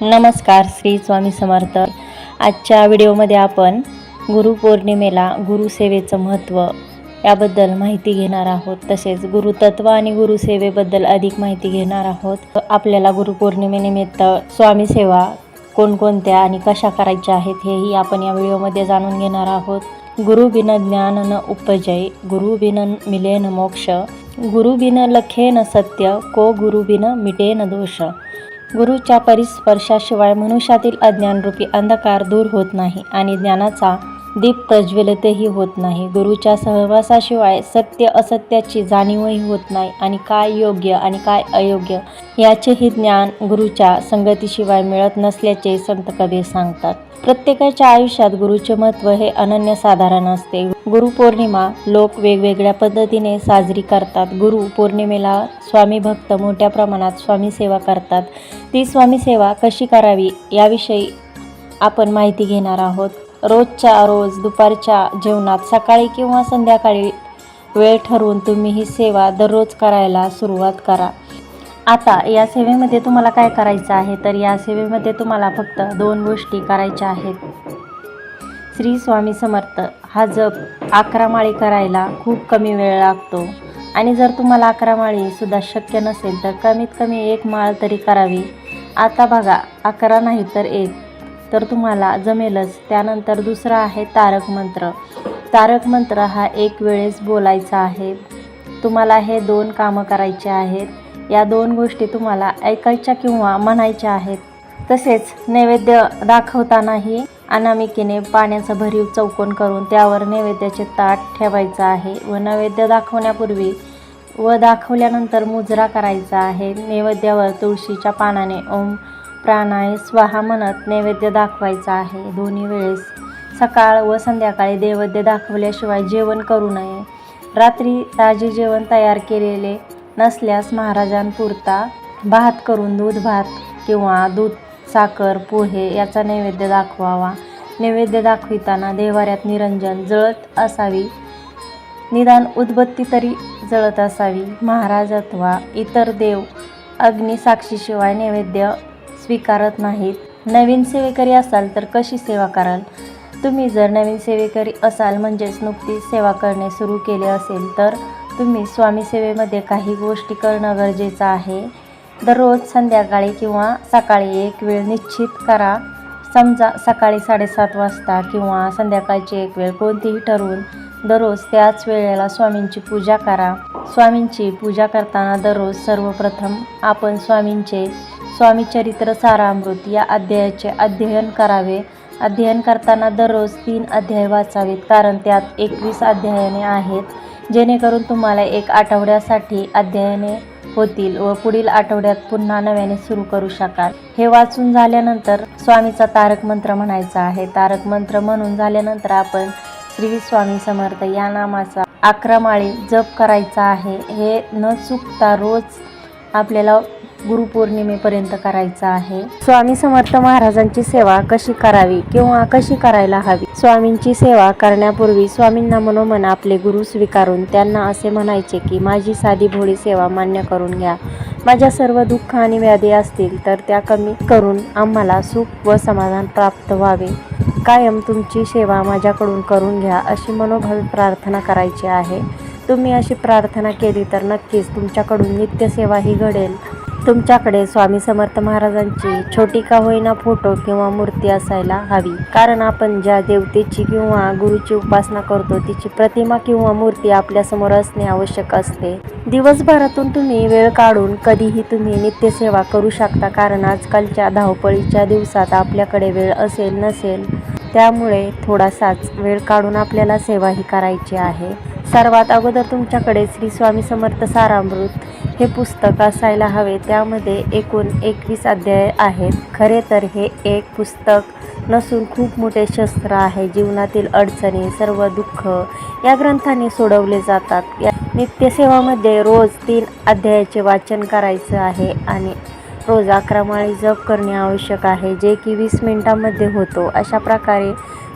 नमस्कार, श्री स्वामी समर्थ। आजच्या व्हिडिओमध्ये आपण गुरुपौर्णिमेला गुरुसेवेचं महत्त्व याबद्दल माहिती घेणार आहोत। तसेच गुरुतत्व आणि गुरुसेवेबद्दल अधिक माहिती घेणार आहोत। आपल्याला गुरुपौर्णिमेनिमित्त स्वामी सेवा कोणकोणत्या आणि कशा करायच्या आहेत हेही आपण या व्हिडिओमध्ये जाणून घेणार आहोत। गुरु बिन ज्ञान न उपजय, गुरु बिन मिले न मोक्ष, गुरु बिन लखे न सत्य, को गुरु बिन मिटे न दोष। गुरुच्या परिस्पर्शाशिवाय मनुष्यातील अज्ञानरूपी अंधकार दूर होत नाही आणि ज्ञानाचा दीप प्रज्वलितही होत नाही। गुरुच्या सहवासाशिवाय सत्य असत्याची जाणीवही होत नाही आणि काय योग्य आणि काय अयोग्य याचेही ज्ञान गुरुच्या संगतीशिवाय मिळत नसल्याचे संत कबीर सांगतात। प्रत्येकाच्या आयुष्यात गुरुचे महत्त्व हे अनन्यसाधारण असते। गुरुपौर्णिमा लोक वेगवेगळ्या पद्धतीने साजरी करतात। गुरु पौर्णिमेला स्वामी भक्त मोठ्या प्रमाणात स्वामी सेवा करतात। ती स्वामी सेवा कशी करावी याविषयी आपण माहिती घेणार आहोत। रोजच्या रोज दुपारच्या जेवणात सकाळी किंवा संध्याकाळी वेळ ठरवून तुम्ही ही सेवा दररोज करायला सुरुवात करा। आता या सेवेमध्ये तुम्हाला काय करायचं आहे, तर या सेवेमध्ये तुम्हाला फक्त 2 गोष्टी करायच्या आहेत। श्री स्वामी समर्थ हा जप 11 माळी करायला खूप कमी वेळ लागतो आणि जर तुम्हाला 11 माळी सुद्धा शक्य नसेल तर कमीत कमी 1 माळ तरी करावी। आता बघा, 11 नाही तर 1 तर तुम्हाला जमेलच। त्यानंतर दुसरा आहे तारक मंत्र। तारक मंत्र हा 1 वेळेस बोलायचा आहे। तुम्हाला हे 2 कामं करायचे आहेत। या 2 गोष्टी तुम्हाला ऐकायच्या किंवा म्हणायच्या आहेत। तसेच नैवेद्य दाखवतानाही अनामिकेने पाण्याचा भरीव चौकोन करून त्यावर नैवेद्याचे ताट ठेवायचं आहे व नैवेद्य दाखवण्यापूर्वी व दाखवल्यानंतर मुजरा करायचा आहे। नैवेद्यावर तुळशीच्या पानाने ओम प्राणाय स्वाहा म्हणत नैवेद्य दाखवायचा आहे। दोन्ही वेळेस सकाळ व संध्याकाळी नैवेद्य दाखवल्याशिवाय जेवण करू नये। रात्री ताजे जेवण तयार केलेले नसल्यास महाराजांपुरता भात करून दूध भात किंवा दूध साखर पोहे याचा नैवेद्य दाखवावा। नैवेद्य दाखविताना देव्हाऱ्यात निरंजन जळत असावी, निदान उदबत्ती तरी जळत असावी। महाराज अथवा इतर देव अग्निसाक्षीशिवाय नैवेद्य स्वीकारत नाहीत। नवीन सेवेकरी असाल तर कशी सेवा कराल? तुम्ही जर नवीन सेवेकरी असाल म्हणजेच नुकतीच सेवा करणे सुरू केले असेल तर तुम्ही स्वामी सेवेमध्ये काही गोष्टी करणं गरजेचं आहे। दररोज संध्याकाळी किंवा सकाळी 1 वेळ निश्चित करा। समजा सकाळी 7:30 वाजता किंवा संध्याकाळची 1 वेळ कोणतीही ठरवून दररोज त्याच वेळेला स्वामींची पूजा करा। स्वामींची पूजा करताना दररोज सर्वप्रथम आपण स्वामी चरित्र सारामृत या अध्यायाचे अध्ययन करावे। अध्ययन करताना दररोज 3 अध्याय वाचावेत, कारण त्यात 21 अध्यायने आहेत, जेणेकरून तुम्हाला 1 आठवड्यासाठी अध्ययने होतील व पुढील आठवड्यात पुन्हा नव्याने सुरू करू शकाल। हे वाचून झाल्यानंतर स्वामीचा तारक मंत्र म्हणायचा आहे। तारक मंत्र म्हणून झाल्यानंतर आपण श्री स्वामी समर्थ या नामाचा 11 माळी जप करायचा आहे। हे न चुकता रोज आपल्याला गुरुपौर्णिमेपर्यंत करायचा आहे। स्वामी समर्थ महाराजांची सेवा कशी करावी किंवा कशी करायला हवी? स्वामींची सेवा करण्यापूर्वी स्वामींना मनोमन आपले गुरु स्वीकारून त्यांना असे म्हणायचे की माझी साधी भोळी सेवा मान्य करून घ्या। माझ्या सर्व दुःख आणि व्याधी असतील तर त्या कमी करून आम्हाला सुख व समाधान प्राप्त व्हावे। कायम तुमची सेवा माझ्याकडून करून घ्या अशी मनोभावी प्रार्थना करायची आहे। तुम्ही अशी प्रार्थना केली तर नक्कीच तुमच्याकडून नित्यसेवाही घडेल। तुमच्याकडे स्वामी समर्थ महाराजांची छोटी का होईना फोटो किंवा मूर्ती असायला हवी, कारण आपण ज्या देवतेची किंवा गुरुची उपासना करतो तिची प्रतिमा किंवा मूर्ती आपल्यासमोर असणे आवश्यक असते। दिवसभरातून तुम्ही वेळ काढून कधीही तुम्ही नित्यसेवा करू शकता, कारण आजकालच्या धावपळीच्या दिवसात आपल्याकडे वेळ असेल नसेल, त्यामुळे थोडासाच वेळ काढून आपल्याला सेवाही करायची आहे। सर्वात अगोदर तुमच्याकडे श्री स्वामी समर्थ सारामृत हे पुस्तक असायला हवे। त्यामध्ये एकूण 21 अध्याय आहेत। खरे तर हे एक पुस्तक नसून खूप मोठे शस्त्र आहे। जीवनातील अडचणी सर्व दुःख या ग्रंथाने सोडवले जातात। या नित्यसेवामध्ये रोज 3 अध्यायाचे वाचन करायचं आहे आणि रोज 11 माळी जप करणे आवश्यक आहे, जे की 20 मिनिटांमध्ये होतो। अशा प्रकारे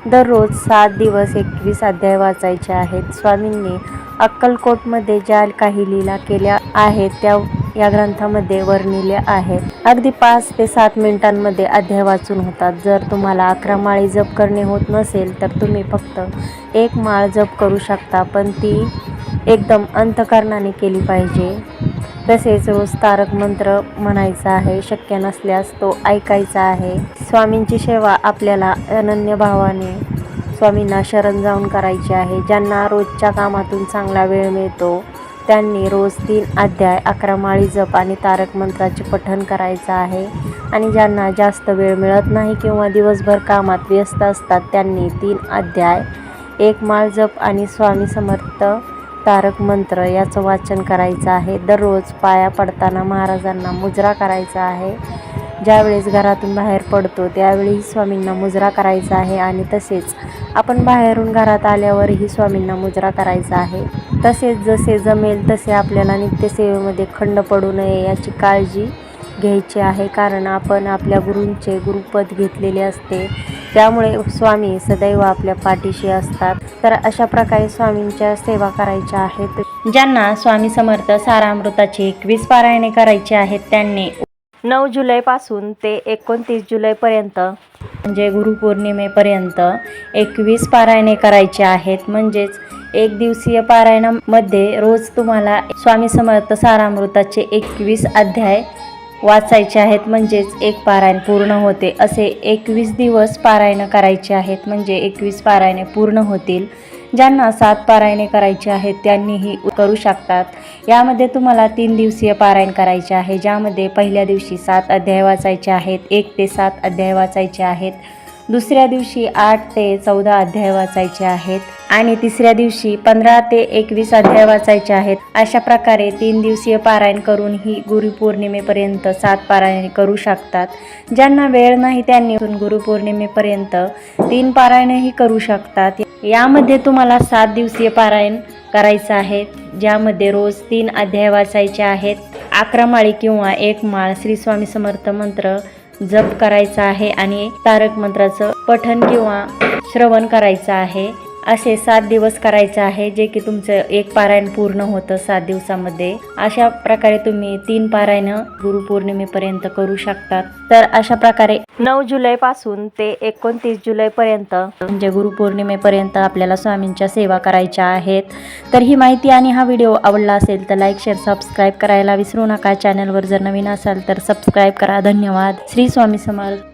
दररोज 7 दिवस 21 अध्याय वाचायचे आहेत। स्वामींनी अक्कलकोटमध्ये ज्या काही लीला केल्या आहेत त्या या ग्रंथामध्ये वर्णिले आहेत। अगदी 5 ते 7 मिनिटांमध्ये अध्याय वाचून होतात। जर तुम्हाला 11 माळी जप करणे होत नसेल तर तुम्ही फक्त 1 माळ जप करू शकता, पण ती एकदम अंतःकरणाने केली पाहिजे। तसेच रोज तारक मंत्र म्हणायचा आहे, शक्य नसल्यास तो ऐकायचा आहे। स्वामींची सेवा आपल्याला अनन्य भावाने स्वामींना शरण जाऊन करायची आहे। ज्यांना रोजच्या कामातून चांगला वेळ मिळतो त्यांनी रोज 3 अध्याय 11 माळी जप आणि तारक मंत्राचे पठण करायचं आहे। आणि ज्यांना जास्त वेळ मिळत नाही किंवा दिवसभर कामात व्यस्त असतात त्यांनी 3 अध्याय 1 माळ जप आणि स्वामी समर्थ तारक मंत्र याचं वाचन करायचं आहे। दररोज पाया पडताना महाराजांना मुजरा करायचा आहे। ज्यावेळेस घरातून बाहेर पडतो त्यावेळी स्वामींना मुजरा करायचा आहे आणि तसेच आपण बाहेरून घरात आल्यावरही स्वामींना मुजरा करायचा आहे। तसेच जसे जमेल तसे आपल्याला नित्यसेवेमध्ये खंड पडू नये याची काळजी घ्यायची आहे, कारण आपण आपल्या गुरूंचे गुरुपद घेतलेले असते, त्यामुळे स्वामी सदैव आपल्या पाठीशी असतात। तर अशा प्रकारे स्वामींच्या सेवा करायच्या आहेत। ज्यांना स्वामी समर्थ सारामृताची 21 पारायणे करायची आहेत त्यांनी 9 जुलैपासून ते 29 जुलैपर्यंत म्हणजे गुरुपौर्णिमेपर्यंत 21 पारायणे करायचे आहेत। म्हणजेच 1 दिवसीय पारायणामध्ये रोज तुम्हाला स्वामी समर्थ सारामृताचे 21 अध्याय वाचायचे आहेत, म्हणजेच 1 पारायण पूर्ण होते। असे 21 दिवस पारायण करायचे आहेत, म्हणजे 21 पारायणे पूर्ण होतील। ज्यांना 7 पारायणे करायचे आहेत त्यांनीही करू शकतात। यामध्ये तुम्हाला 3 दिवसीय पारायण करायचे आहे, ज्यामध्ये पहिल्या दिवशी 7 अध्याय वाचायचे आहेत, 1 ते 7 अध्याय वाचायचे आहेत। दुसऱ्या दिवशी 8 ते 14 अध्याय वाचायचे आहेत आणि तिसऱ्या दिवशी 15 ते 21 अध्याय वाचायचे आहेत। अशा प्रकारे 3 दिवसीय पारायण करून ही गुरुपौर्णिमेपर्यंत 7 पारायणे करू शकतात। ज्यांना वेळ नाही त्यांनी गुरुपौर्णिमेपर्यंत 3 पारायणही करू शकतात। यामध्ये तुम्हाला 7 दिवसीय पारायण करायचं आहे, ज्यामध्ये रोज 3 अध्याय वाचायचे आहेत, 11 माळी किंवा 1 माळ श्री स्वामी समर्थ मंत्र जप करायचा आहे आणि तारक मंत्राचं पठण किंवा श्रवण करायचं आहे। असे 7 दिवस करायचे आहे, जे की तुमचं 1 पारायण पूर्ण होतं 7 दिवसामध्ये। अशा प्रकारे तुम्ही 3 पारायण गुरुपौर्णिमेपर्यंत करू शकतात। तर अशा प्रकारे 9 जुलैपासून ते 29 जुलैपर्यंत म्हणजे गुरुपौर्णिमेपर्यंत आपल्याला स्वामींच्या सेवा करायच्या आहेत। तर ही माहिती आणि हा व्हिडिओ आवडला असेल तर लाईक, शेअर, सबस्क्राईब करायला विसरू नका। चॅनलवर जर नवीन असाल तर सबस्क्राईब करा। धन्यवाद। श्री स्वामी समर्थ।